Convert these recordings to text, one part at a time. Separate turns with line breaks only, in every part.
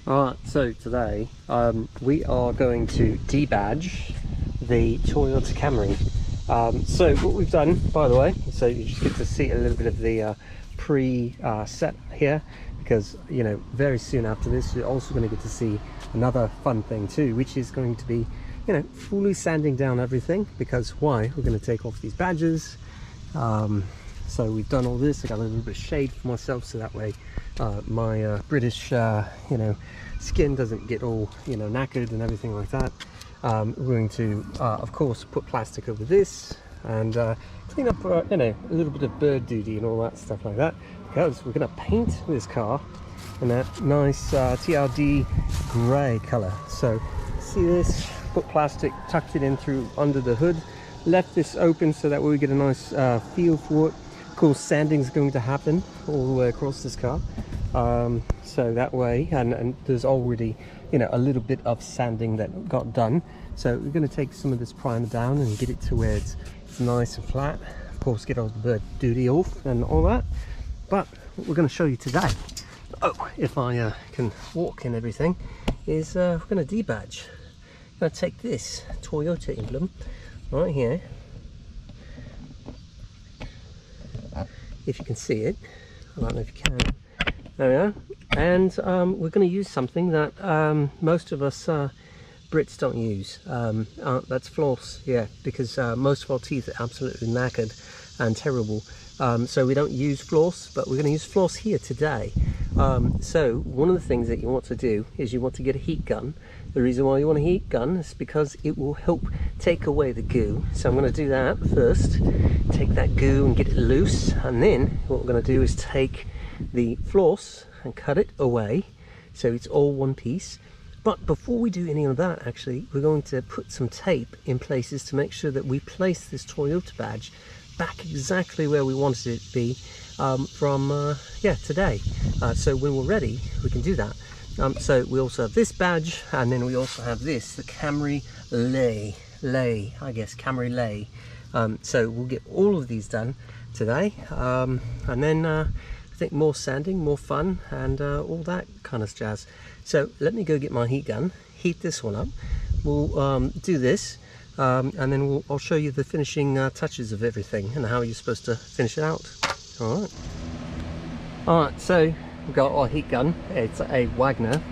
Alright, so today we are going to debadge the Toyota Camry. So what we've done, by the way, so you just get to see a little bit of the pre-set here, because very soon after this you're also going to get to see another fun thing too, which is going to be fully sanding down everything. Because why? We're going to take off these badges. So we've done all this. I got a little bit of shade for myself, so that way my British skin doesn't get all knackered and everything like that. We're going to of course put plastic over this and clean up a little bit of bird duty and all that stuff like that, because we're going to paint this car in that nice TRD grey colour. So see this, put plastic, tucked it in through under the hood, left this open so that way we get a nice feel for it. Of course, sanding is going to happen all the way across this car, so that way, and there's already a little bit of sanding that got done. So we're going to take some of this primer down and get it to where it's nice and flat. Of course, get all the bird duty off and all that. But what we're going to show you today, if I can walk and everything, is we're going to debadge. I'm going to take this Toyota emblem right here, if you can see it. I don't know if you can. There we are. And we're going to use something that most of us Brits don't use. That's floss, yeah, because most of our teeth are absolutely knackered and terrible. So we don't use floss, but we're going to use floss here today. So one of the things that you want to do is you want to get a heat gun. The reason why you want a heat gun is because it will help take away the goo. So I'm going to do that first, take that goo and get it loose, and then what we're going to do is take the floss and cut it away so it's all one piece. But before we do any of that, actually, we're going to put some tape in places to make sure that we place this Toyota badge back exactly where we wanted it to be from today. So when we're ready, we can do that. So we also have this badge, and then we also have this, the Camry lay, I guess, Camry lay. So we'll get all of these done today, and then I think more sanding, more fun, and all that kind of jazz. So let me go get my heat gun, heat this one up. We'll do this, and then I'll show you the finishing touches of everything and how you're supposed to finish it out. Alright, so we've got our heat gun. It's a Wagner,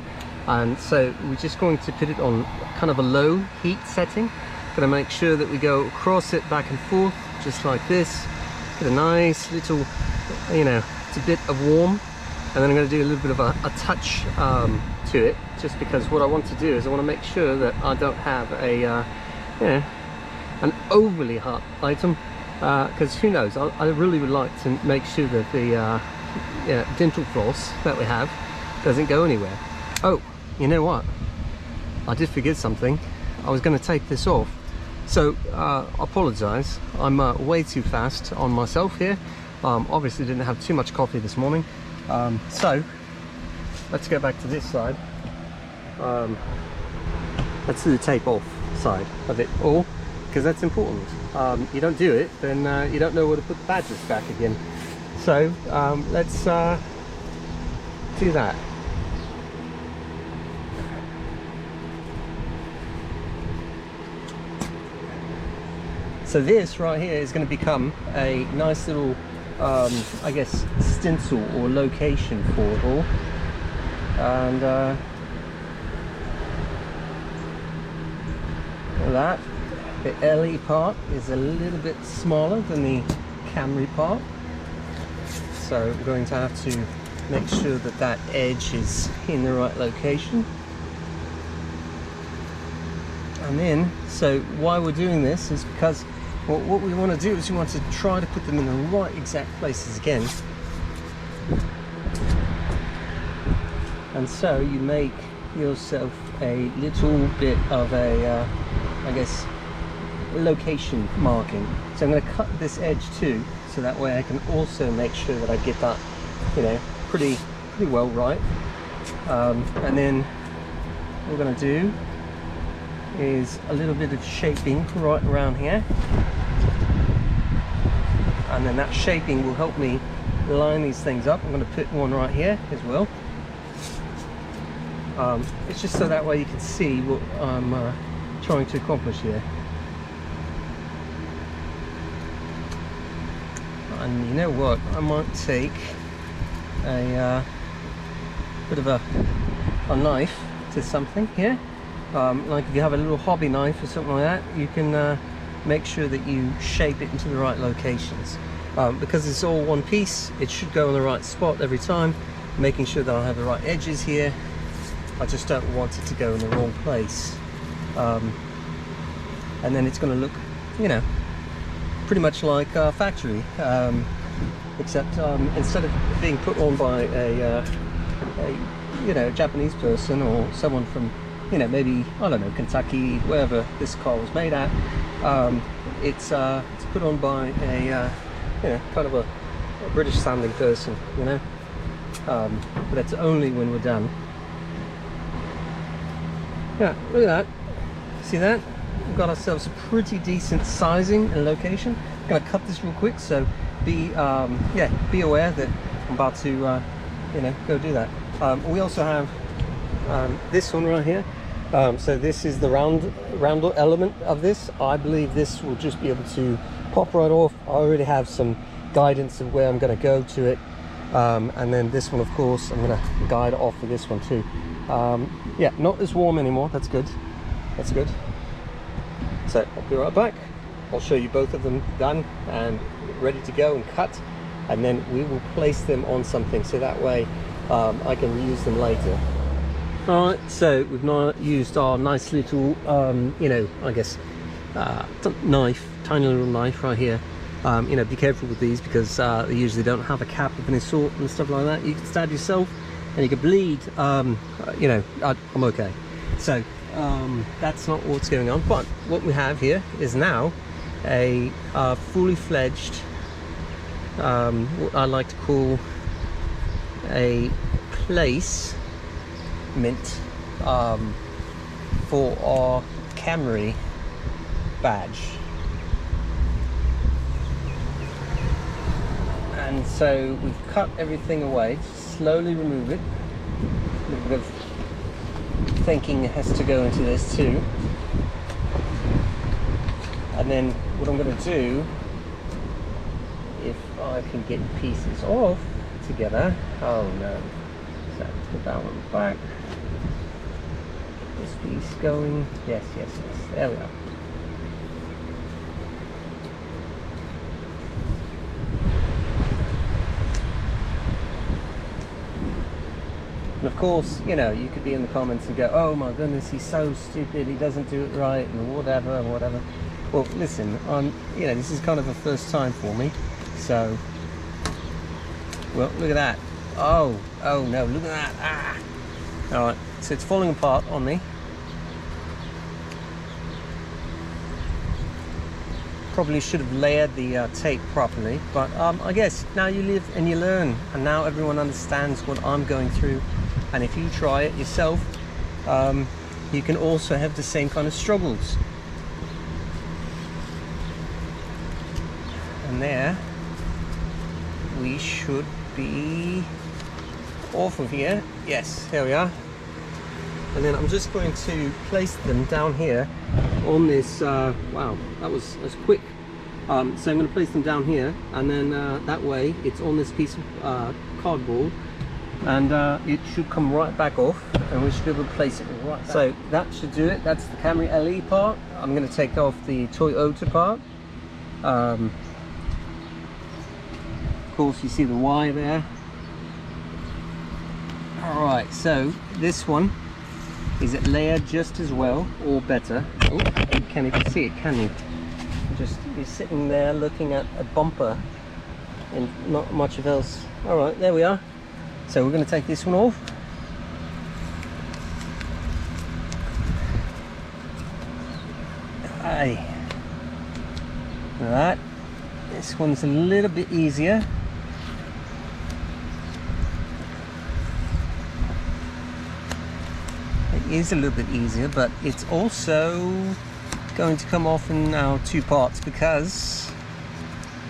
and so we're just going to put it on kind of a low heat setting. Going to make sure that we go across it back and forth just like this. Get a nice little, it's a bit of warm, and then I'm going to do a little bit of a touch to it, just because what I want to do is I want to make sure that I don't have a an overly hot item, because who knows, I really would like to make sure that the dental floss that we have doesn't go anywhere. Oh, you know what, I did forget something. I was going to take this off, so I apologize. I'm way too fast on myself here. Obviously didn't have too much coffee this morning, so let's go back to this side. Let's do the tape off side of it all, because that's important. You don't do it, then you don't know where to put the badges back again. So let's do that. So this right here is going to become a nice little I guess stencil or location for it all, and that the LE part is a little bit smaller than the Camry part, so we're going to have to make sure that that edge is in the right location. And then, so why we're doing this is because what we want to do is we want to try to put them in the right exact places again. And so you make yourself a little bit of a, I guess, location marking. So I'm going to cut this edge too, so that way I can also make sure that I get that, pretty well right. And then what we're going to do is a little bit of shaping right around here, and then that shaping will help me line these things up. I'm going to put one right here as well. It's just so that way you can see what I'm trying to accomplish here. And you know what, I might take a bit of a knife to something here. Like if you have a little hobby knife or something like that, you can make sure that you shape it into the right locations. Because it's all one piece, it should go in the right spot every time, making sure that I have the right edges here. I just don't want it to go in the wrong place. And then it's going to look, you know, pretty much like a factory, except instead of being put on by a you know, Japanese person or someone from, you know, maybe, I don't know, Kentucky, wherever this car was made at, it's put on by a you know, kind of a British sounding person, you know, but that's only when we're done. Yeah, look at that, see that? We've got ourselves a pretty decent sizing and location. I'm going to cut this real quick, so be aware that I'm about to you know, go do that. We also have this one right here. So this is the round element of this. I believe this will just be able to pop right off. I already have some guidance of where I'm going to go to it, and then this one, of course, I'm going to guide off for this one too. Yeah, not as warm anymore. That's good. That's good. So I'll be right back. I'll show you both of them done and ready to go and cut, and then we will place them on something so that way I can reuse them later. Alright, so we've now used our nice little, you know, I guess, knife, tiny little knife right here. You know, be careful with these because they usually don't have a cap of any sort and stuff like that. You can stab yourself and you can bleed. You know, I'm okay. So that's not what's going on. But what we have here is now a fully fledged, what I like to call a place mint for our Camry badge. And so we've cut everything away, slowly remove it. A little bit of thinking has to go into this too. And then what I'm going to do, if I can get pieces off together, oh no, so let's put that one back. This piece going, yes, there we are. And of course, you know, you could be in the comments and go, oh my goodness, he's so stupid, he doesn't do it right, and whatever. Well, listen, you know, this is kind of a first time for me, so, well, look at that. Oh no, look at that. Ah. All right, so it's falling apart on me. Probably should have layered the tape properly, but I guess now you live and you learn, and now everyone understands what I'm going through. And if you try it yourself, you can also have the same kind of struggles. And there we should be off of here. Yes, here we are. And then I'm just going to place them down here on this, wow, that was quick. So I'm going to place them down here, and then that way it's on this piece of cardboard, and it should come right back off, and we should be able to place it right back. So that should do it. That's the Camry LE part. I'm going to take off the Toyota part. Of course, you see the Y there. Alright, so this one, is it layered just as well or better? Oh, you can't even see it, can you? You're sitting there looking at a bumper and not much of else. Alright, there we are. So we're going to take this one off. Hey, look at that. This one's a little bit easier. It is a little bit easier, but it's also going to come off in now two parts because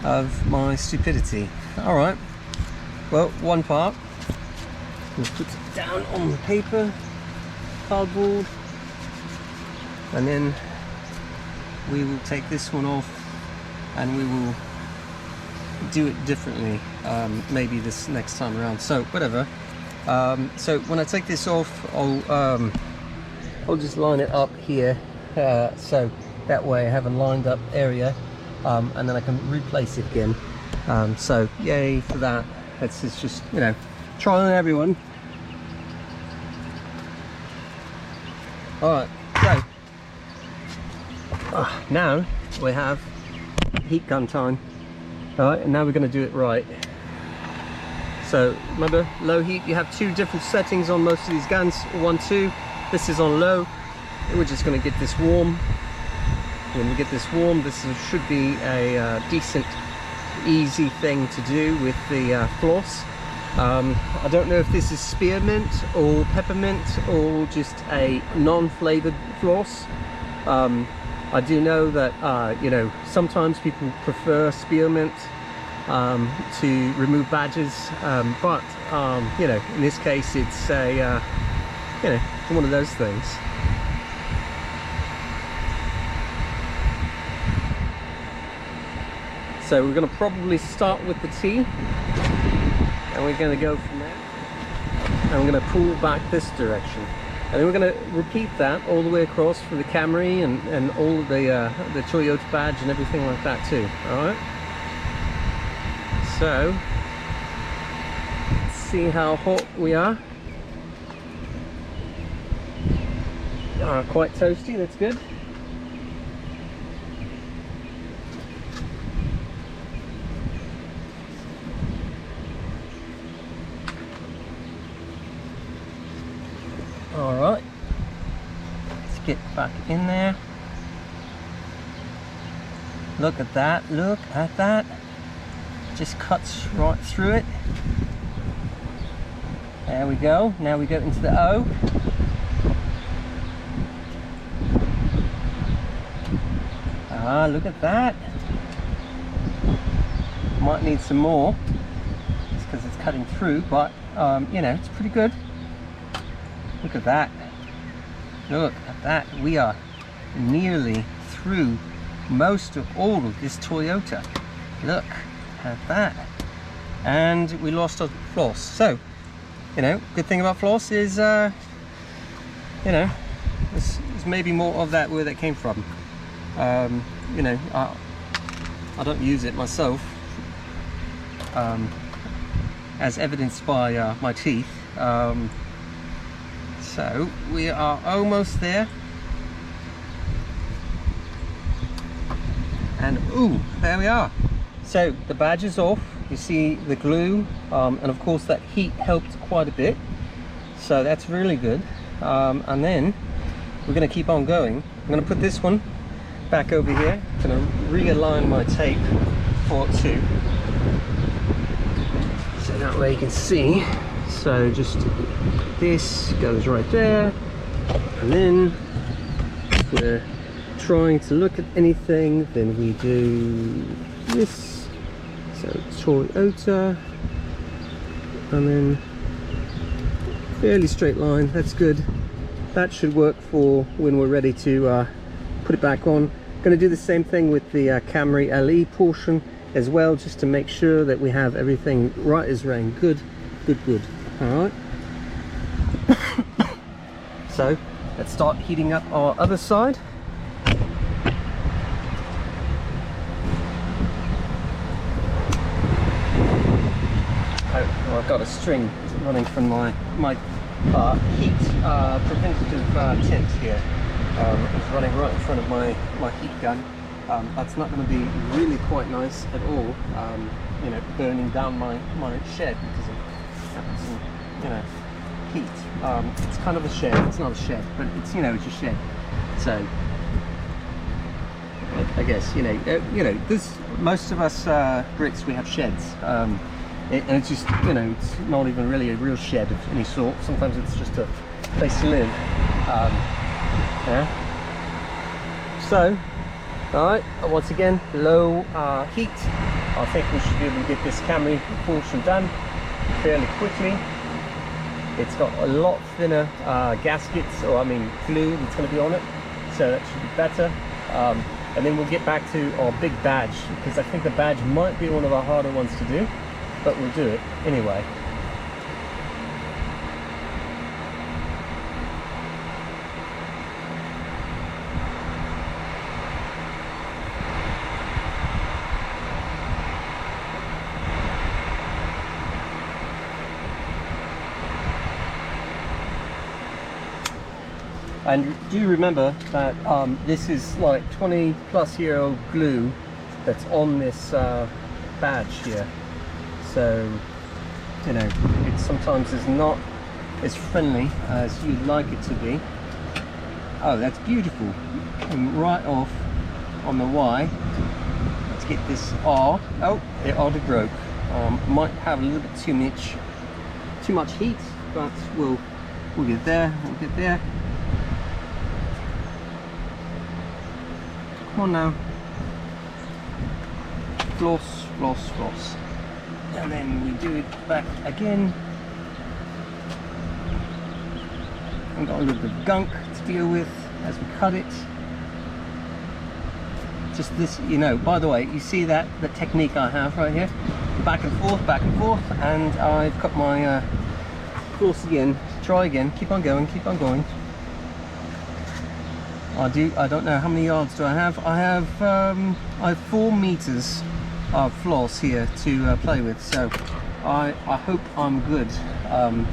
of my stupidity. All right, well, one part, let's put it down on the paper. cardboard, and then we will take this one off and we will do it differently, maybe this next time around. So whatever. So when I take this off, I'll just line it up here, so that way I have a lined up area, and then I can replace it again. So yay for that. It's just, you know, trial and everyone. Alright, so now we have heat gun time. Alright, and now we're going to do it right. So remember, low heat, you have two different settings on most of these guns, 1, 2. This is on low. We're just going to get this warm. When we get this warm, this should be a decent, easy thing to do with the floss. I don't know if this is spearmint or peppermint or just a non-flavored floss. I do know that you know, sometimes people prefer spearmint to remove badges, but you know, in this case it's a you know, one of those things. So we're going to probably start with the T, and we're going to go from there, and we're going to pull back this direction, and then we're going to repeat that all the way across for the Camry and all of the Toyota badge and everything like that too. All right. So let's see how hot we are. Quite toasty. That's good. All right, let's get back in there. Look at that, look at that. Just cuts right through it. There we go. Now we go into the O. Look at that. Might need some more, just because it's cutting through, but you know, it's pretty good. Look at that. Look at that. We are nearly through most of all of this Toyota. Look at that. And we lost our floss. So, you know, good thing about floss is, you know, there's maybe more of that where that came from. You know, I don't use it myself, as evidenced by my teeth. So we are almost there, and ooh, there we are. So the badge is off. You see the glue, and of course that heat helped quite a bit, so that's really good. And then we're going to keep on going. I'm going to put this one back over here. I'm going to realign my tape for it too, so that way you can see. So just this goes right there, and then if we're trying to look at anything, then we do this. So Toyota, and then fairly straight line. That's good. That should work for when we're ready to put it back on. Going to do the same thing with the Camry LE portion as well, just to make sure that we have everything right as rain. Good, good, good. All right. So let's start heating up our other side. Oh, I've got a string running from my heat preventative tint here. It's running right in front of my heat gun. That's not going to be really quite nice at all. You know, burning down my shed because of some, you know, heat. It's kind of a shed. It's not a shed, but it's, you know, it's a shed. So I guess, you know, this, most of us Brits, we have sheds, and it's just, you know, it's not even really a real shed of any sort. Sometimes it's just a place to live. Yeah. So, all right, once again, low heat. I think we should be able to get this Camry portion done fairly quickly. It's got a lot thinner gaskets, or I mean glue that's going to be on it, so that should be better. And then we'll get back to our big badge, because I think the badge might be one of our harder ones to do, but we'll do it anyway. And do remember that this is like 20-plus-year-old glue that's on this badge here. So, you know, it sometimes is not as friendly as you'd like it to be. Oh, that's beautiful. Came right off on the Y. Let's get this R. Oh, it already broke. Might have a little bit too much heat, but we'll get there. We'll get there. Come on now. Floss, floss, floss. And then we do it back again. We've got a little bit of gunk to deal with as we cut it. Just this, you know, by the way, you see that the technique I have right here? Back and forth, and I've cut my floss again. Try again, keep on going, keep on going. I don't know how many yards do I have. I have 4 meters of floss here to play with, so I hope I'm good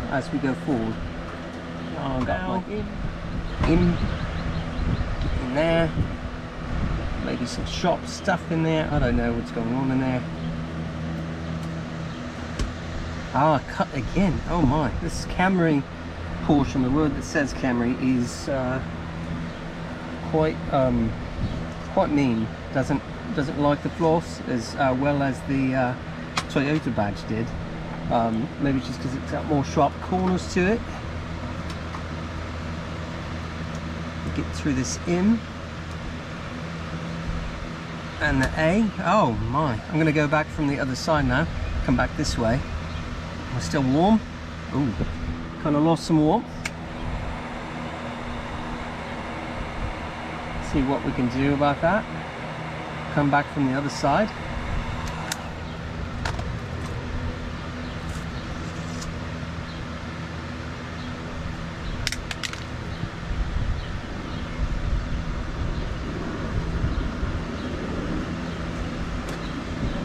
as we go forward. I've got my in there, maybe some sharp stuff in there. I don't know what's going on in there. Ah, cut again. Oh my, this Camry portion, the word that says Camry, is quite mean. Doesn't like the floss as well as the Toyota badge did. Maybe just because it's got more sharp corners to it. Get through this M and the A. Oh my! I'm going to go back from the other side now. Come back this way. We're still warm. Ooh, kind of lost some warmth. See what we can do about that. Come back from the other side.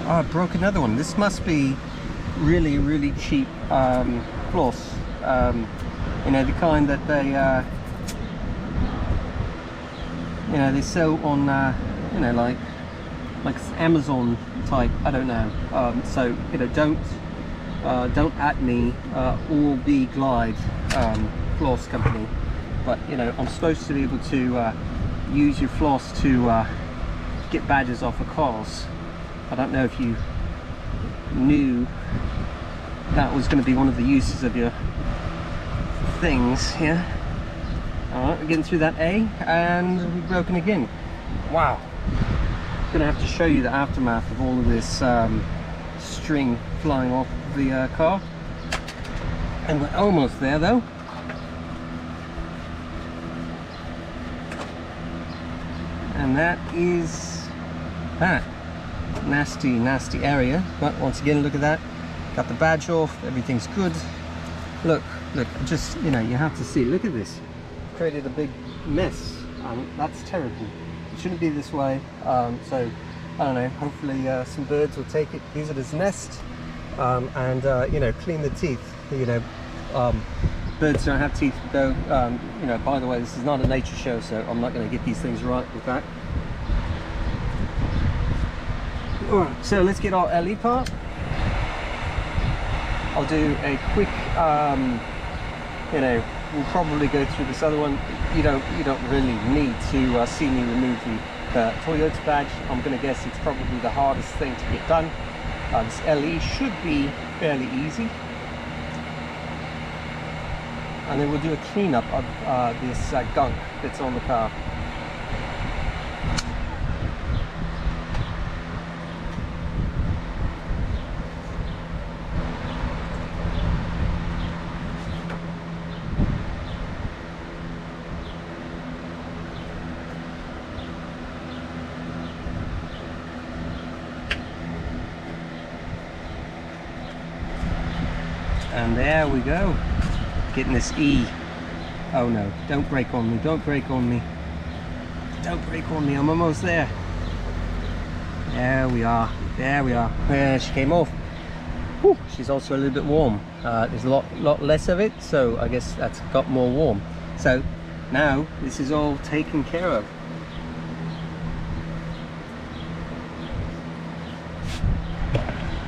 Oh, I broke another one. This must be really cheap floss. You know, the kind that they you know, they sell on you know, like Amazon type. I don't know. So, you know, don't at me or be Glide floss company, but you know, I'm supposed to be able to use your floss to get badges off of cars. I don't know if you knew that was going to be one of the uses of your things here. Alright, we're getting through that A, and we've broken again. Wow. I'm going to have to show you the aftermath of all of this string flying off the car. And we're almost there though. And that is that. Nasty area, but once again, look at that. Got the badge off, everything's good. Look, just, you know, you have to see, look at this. Created a big mess. That's terrible. It shouldn't be this way. So I don't know, hopefully some birds will take it, use it as a nest, and you know, clean the teeth. You know, birds don't have teeth though. You know, by the way, this is not a nature show, so I'm not going to get these things right with that. Alright, so let's get our LE part. I'll do a quick, you know, we'll probably go through this other one. You don't really need to see me remove the Toyota badge. I'm going to guess it's probably the hardest thing to get done. This LE should be fairly easy. And then we'll do a cleanup of this gunk that's on the car. and there we go. Getting this E. Oh no, don't brake on me, don't brake on me. Don't brake on me, I'm almost there. There we are, there we are. Yeah, she came off. Whew, she's also a little bit warm. There's a lot less of it, so I guess that's got more warm. So now this is all taken care of.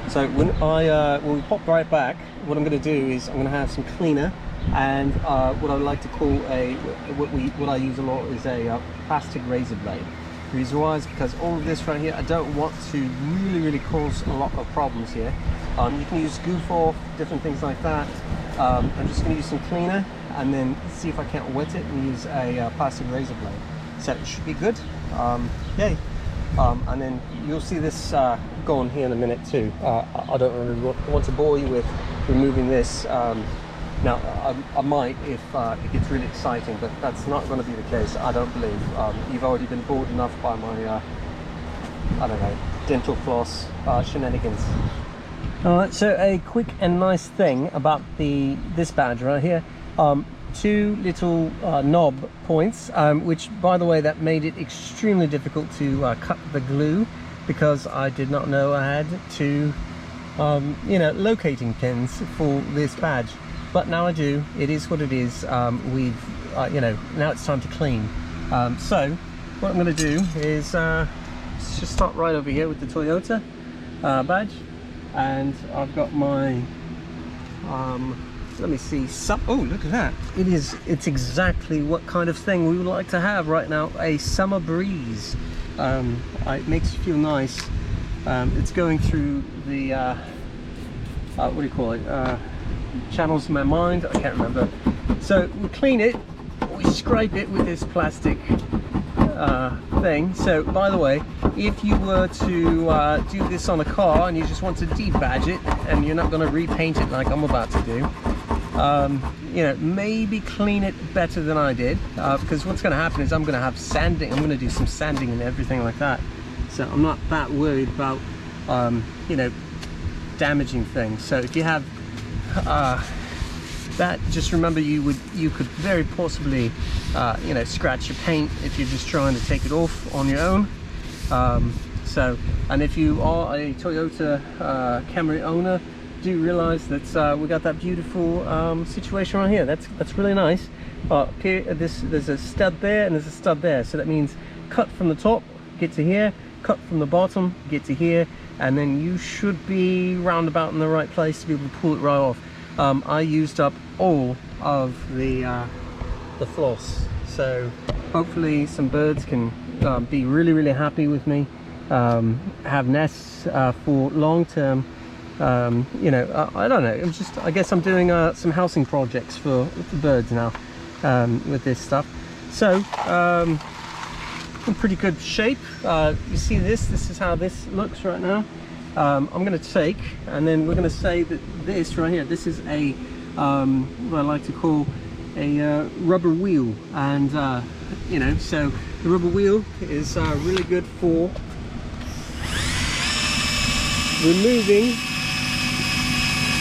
So when we pop right back, what I'm going to do is I'm going to have some cleaner and what I would like to call what I use a lot is a plastic razor blade. The reason why is because all of this right here, I don't want to really cause a lot of problems here. You can use goof off, different things like that. I'm just going to use some cleaner and then see if I can't wet it and use a plastic razor blade. So it should be good. Yay! And then you'll see this go on here in a minute too. I don't really want to bore you with removing this. Now I might if it gets really exciting, but that's not going to be the case, I don't believe. You've already been bored enough by my I don't know, dental floss shenanigans. Alright, so a quick and nice thing about this badge right here. Two little knob points, which by the way that made it extremely difficult to cut the glue, because I did not know I had two you know, locating pins for this badge, but now I do. It is what it is. We've you know, now it's time to clean. So what I'm going to do is let's just start right over here with the Toyota badge, and I've got my let me see, oh look at that, it's exactly what kind of thing we would like to have right now, a summer breeze. It makes you feel nice. It's going through the what do you call it, channels in my mind, I can't remember. So we clean it, we scrape it with this plastic thing. So by the way, if you were to do this on a car and you just want to debadge it and you're not going to repaint it like I'm about to do, you know, maybe clean it better than I did, because what's going to happen is I'm going to have sanding. I'm going to do some sanding and everything like that, so I'm not that worried about you know, damaging things. So if you have that, just remember you could very possibly you know, scratch your paint if you're just trying to take it off on your own. So, and if you are a Toyota Camry owner, do realize that we got that beautiful situation right here. That's really nice. There's a stud there and there's a stud there, so that means cut from the top, get to here, cut from the bottom, get to here, and then you should be roundabout in the right place to be able to pull it right off. I used up all of the floss, so hopefully some birds can be really happy with me, have nests for long term. You know, I don't know, I guess I'm doing some housing projects for birds now with this stuff. So in pretty good shape. You see this is how this looks right now. I'm going to take, and then we're going to say that this right here, this is a what I like to call a rubber wheel, and you know, so the rubber wheel is really good for removing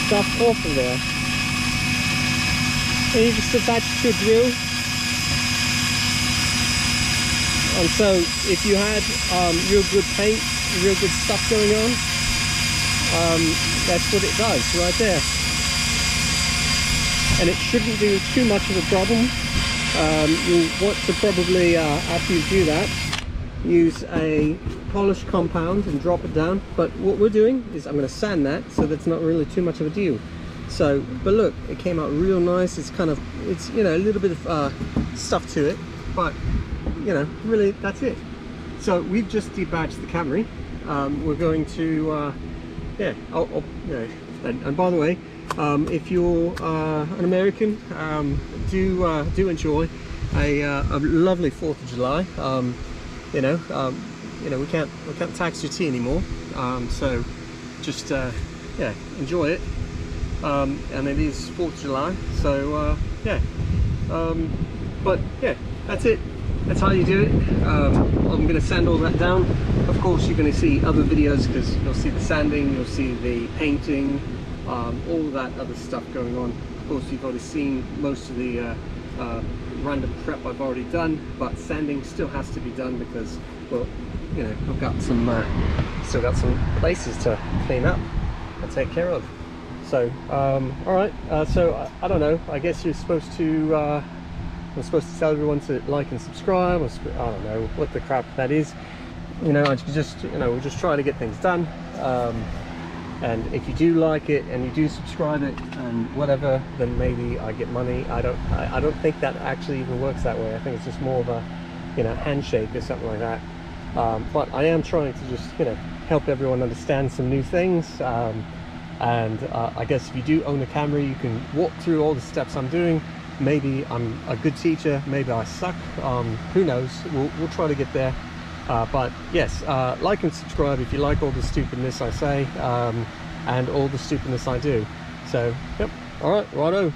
stuff off of there. And you just attach it to a drill, and so if you had real good paint, real good stuff going on, that's what it does right there. And it shouldn't do too much of a problem. You'll want to probably, after you do that, use a polish compound and drop it down. But what we're doing is I'm going to sand that, so that's not really too much of a deal. So, but look, it came out real nice. It's kind of, it's, you know, a little bit of stuff to it, but you know, really that's it. So we've just debadged the Camry. We're going to yeah, you know, and by the way, if you're an American, do enjoy a lovely 4th of July. You know, we can't tax your tea anymore, so just yeah, enjoy it. And it is 4th of July, so yeah. But yeah, that's it. That's how you do it. I'm going to sand all that down. Of course, you're going to see other videos, because you'll see the sanding, you'll see the painting, all that other stuff going on. Of course, you've already seen most of the random prep I've already done, but sanding still has to be done because, well, you know, I've got some still got some places to clean up and take care of. So all right, so I don't know, I guess you're supposed to I'm supposed to tell everyone to like and subscribe, or I don't know what the crap that is. You know, I just, you know, we'll just try to get things done. And if you do like it and you do subscribe it and whatever, then maybe I get money. I don't think that actually even works that way. I think it's just more of a, you know, handshake or something like that. But I am trying to just, you know, help everyone understand some new things. And I guess if you do own a Camry, you can walk through all the steps I'm doing. Maybe I'm a good teacher, maybe I suck. Who knows? We'll try to get there. But yes, like and subscribe if you like all the stupidness I say, and all the stupidness I do. So, yep, all right, righto.